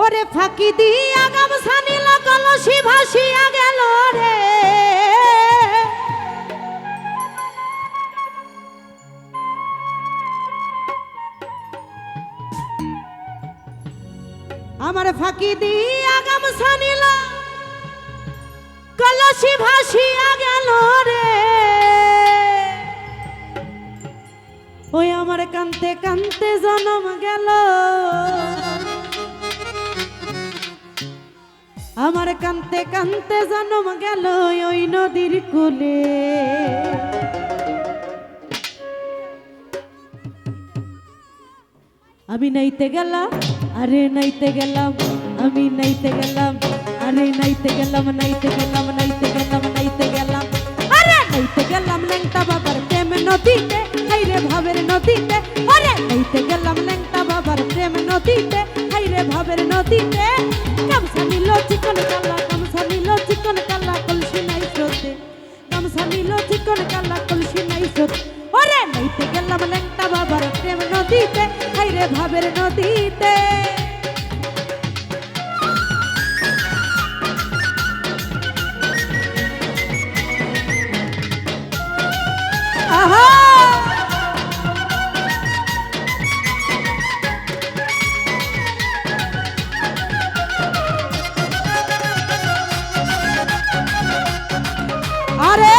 ওরে ফাঁকি দিয়া গামছা নীল কলসি ভাসিয়া গেল রে, আমার ফাঁকি দিয়া গামছা নীল কলসি ভাসিয়া গেল রে। ওই আমার কান্তে কান্তে জনম গেল, আমার কান্তে কান্তে জনম গেল ওই নদীর কূলে। আমি নাইতে গেলাম, আরে নাইতে গেলাম, আমি নাইতে গেলাম, আরে নাইতে গেলাম, নাইতে গেলাম, নাইতে গেলাম, নাইতে গেলাম, আরে নাইতে গেলাম ল্যাংটা বাবার প্রেম নদীতে, হাইরে ভাবের নদীতে, আরে নাইতে গেলাম ল্যাংটা বাবার প্রেম নদীতে, হাইরে ভাবের নদীতে। গামছা নিল চিকন কালা, গামছা নিল চিকন কালা, কলসি নাই স্রোতে, গামছা নিল চিকন কালা, কলসি নাই স্রোতে। ওরে নাইতে গেলাম ল্যাংটা বাবার প্রেম নদীতে, হাইরে ভাবের নদীতে। আহা আরে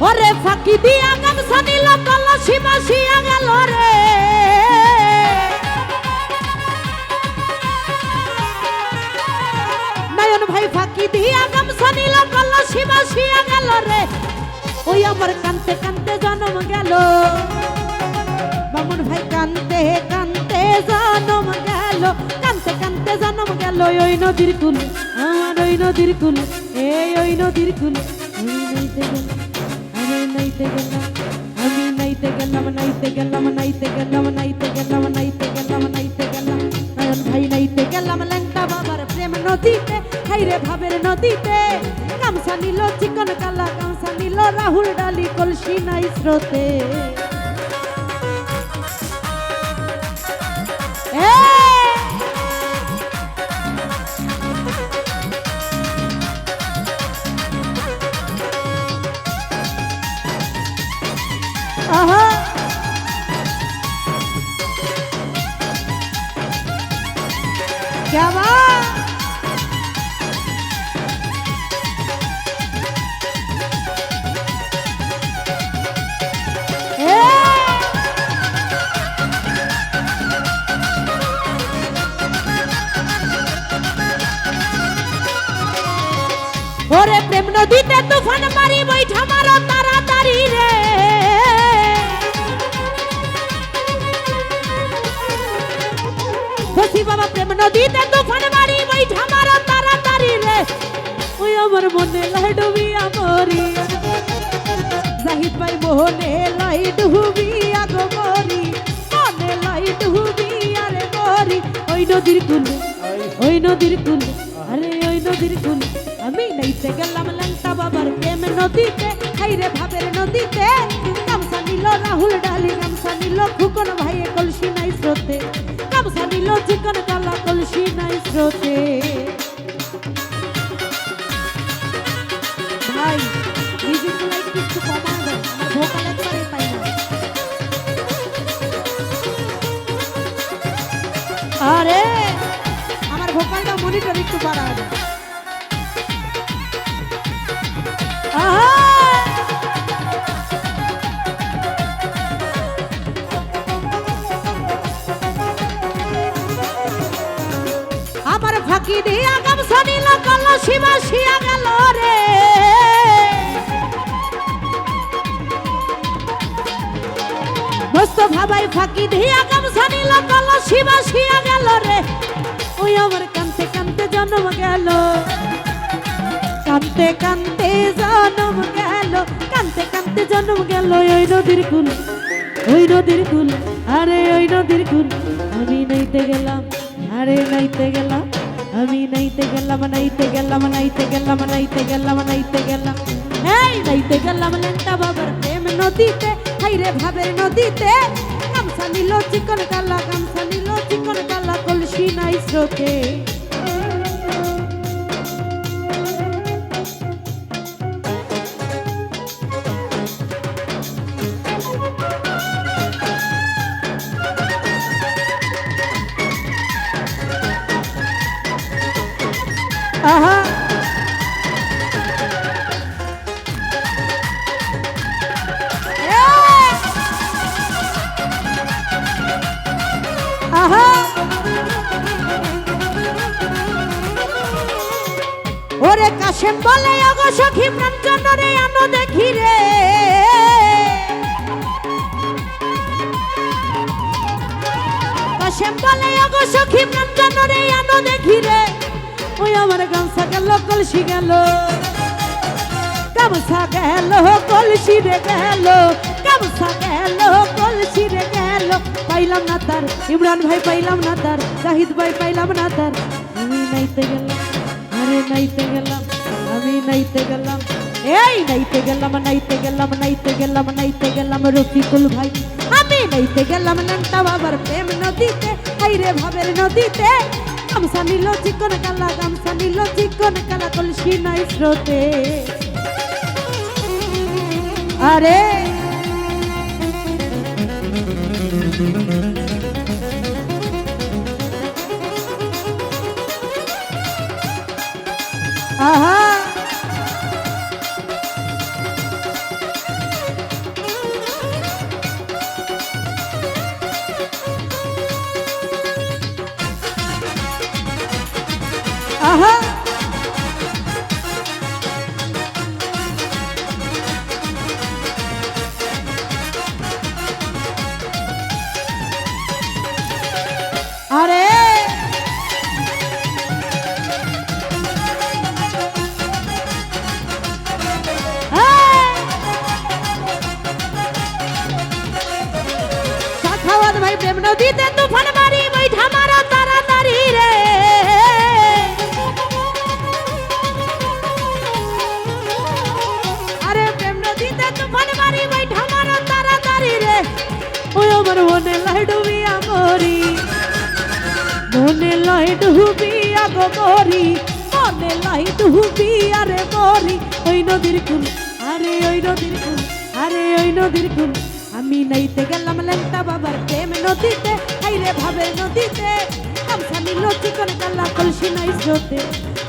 ওরে ফাঁকি দিয়া গামছা নীল কলসি ভাসিয়া গেল রে, নয়ন ভাই ফাঁকি দিয়া গামছা নীল কলসি ভাসিয়া গেল রে। ওই আমার কান্তে কান্তে জনম গেল, বামুন ভাই কান্তে কান্তে জনম গেল, কান্তে কান্তে জনম গেল ওই নদীর কূল, আমার ওই নদীর কূল, এই ওই নদীর কূল। আমি নাইতে গেলাম, আমি নাইতে গেলাম, আমি নাইতে গেলাম, নাইতে গেলাম, নাইতে গেলাম, নাইতে গেলাম, নাইতে গেলাম, নয়ন ভাই নাইতে গেলাম ল্যাংটা বাবার প্রেম নদীতে, হাইরে ভাবের নদীতে। গামছা নিল চিকন কালা, গামছা নিল রাহুল ডালি, কলসি নাই স্রোতে। আহা क्या बात। ওরে প্রেম নদীতে তুফান মারি বৈঠা মারো তাড়াতাড়ি রে, বসি বাবা প্রেম নদীতে তুফান মারি বৈঠা মারো তাড়াতাড়ি রে। ওই আমার মনে লাই ডুবিয়া মরি, জাহিদ ভাই মোহনে লাই ডুবিয়া গো মরি, মনে লাই ডুবিয়া রে মরি। ওই নদীর কূলে, ওই নদীর কূলে, আরে ওই নদীর কূলে। আমি নাইতে গেলাম ল্যাংটা বাবার প্রেম নদীতে, হাইরে ভাবের নদীতে। গামছা নিল রাহুল ডালি, গামছা নিল খুকন ভাই, কলসি নাই স্রোতে, গামছা নিল চিকন কালা, কলসি নাই স্রোতে। ভাই মিউজিক লাইট একটু কমা দেন, আমার ভোকাল একবারে পাই না। আরে আমার ভোকালটা মনিটর একটু বাড়া দেন। আমার ফাঁকি দিয়া গামছা নীল কলসি ভাসিয়া গেল রে, মস্ত ভাবাই ফাঁকি দিয়া গামছা নীল কলসি ভাসিয়া গেল রে। ওই আমার কান্তে কান্তে জন্ম গেল, কান্তে কান্তে জন্ম গেল, কান্তে কান্তে জন্ম গেল ওই নদীর কূল, ওই নদীর কূল, আরে ওই নদীর কূল। আমি নাইতে গেলাম, আরে নাইতে গেলাম, আমি নাইতে গেলাম, নাইতে গেলাম, নাইতে গেলাম, নাইতে গেলাম, নাইতে গেলাম, এই নাইতে গেলাম ল্যাংটা বাবার প্রেম নদীতে, হাইরে ভাবের নদীতে। গামছা নিল চিকন কালা, গামছা নিল চিকন কালা, কলসি নাই স্রোতে। আহা আহা ওরে কাশেম বলে ওগো সখী প্রাঞ্চন রে আনো দেখি রে, কাশেম বলে ওগো সখী প্রাঞ্চন রে আনো দেখি রে। ওই আমার গামছা গেল কলসি গেল, গামছা গেল কলসি রে গেল, গামছা গেল কলসি রে গেল। পাইলাম না তার ইমরান ভাই, পাইলাম না তার জাহিদ ভাই, পাইলাম না তার। আমি নাইতে গেলাম, আরে নাইতে গেলাম, আমি নাইতে গেলাম, এই নাইতে গেলাম, নাইতে গেলাম, নাইতে গেলাম, নাইতে গেলাম রফিকুল ভাই। আমি নাইতে গেলাম ল্যাংটা বাবার প্রেম নদীতে, হাইরে ভাবের নদীতে। গামছা নিল চিকন কালা, গামছা নিল চিকন কালা, কলসি নাই স্রোতে। আরে আহা আহা আরে সাখাওয়াত ভাই প্রেম নদীতে তুফান মারি বৈঠা মারা তাড়াতাড়ি রে। আরে প্রেম নদীতে তুফান মারি বৈঠা মারা তাড়াতাড়ি রে। ওই আমার মনে লাই ডুবিয়া মরি, মনে লাই ডুবিয়া গো মরি, মনে লাই ডুবিয়া রে মরি। ওই নদীর কুল, আরে ওই নদীর কুল, আরে ওই নদীর কুল। আমি নাইতে গেলাম ল্যাংটা বাবার প্রেম নদীতে, হাইরে ভাবের নদীতে। গামছা নিল চিকন কালা, কলসি নাই স্রোতে,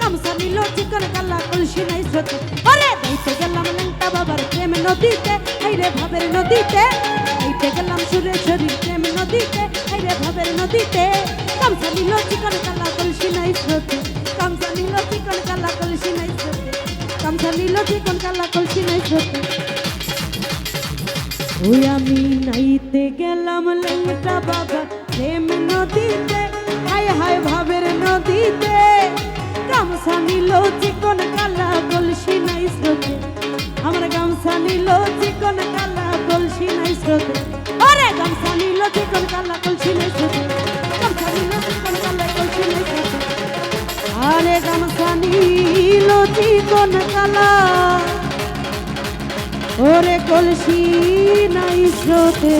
গামছা নিল চিকন কালা, কলসি নাই স্রোতে। আরে নাইতে গেলাম ল্যাংটা বাবার প্রেম নদীতে, হাইরে ভাবের নদীতে। নাইতে গেলাম সুরেশ্বরীর প্রেম নদীতে, হাইরে ভাবের নদীতে। গামছা নিল চিকন কালা, কলসি নাই স্রোতে, গামছা নিল চিকন কালা, কলসি নাই স্রোতে, গামছা নিল চিকন কালা, কলসি নাই স্রোতে। ওই আমি নাইতে গেলাম ল্যাংটা বাবা প্রেম নদীতে, হায় হায় ভাবের নদীতে। গামছা নিল চিকন কালা, কলসি নাই স্রোতে, আমার গামছা নিল চিকন কালা, কলসি নাই স্রোতে। আরে গামছা নিল চিকন কালা, কলসি নাই স্রোতে, গামছা নিল চিকন কালা, কলসি নাই স্রোতে। আরে গামছা নিল চিকন কালা, ওরে কলসি নাই স্রোতে।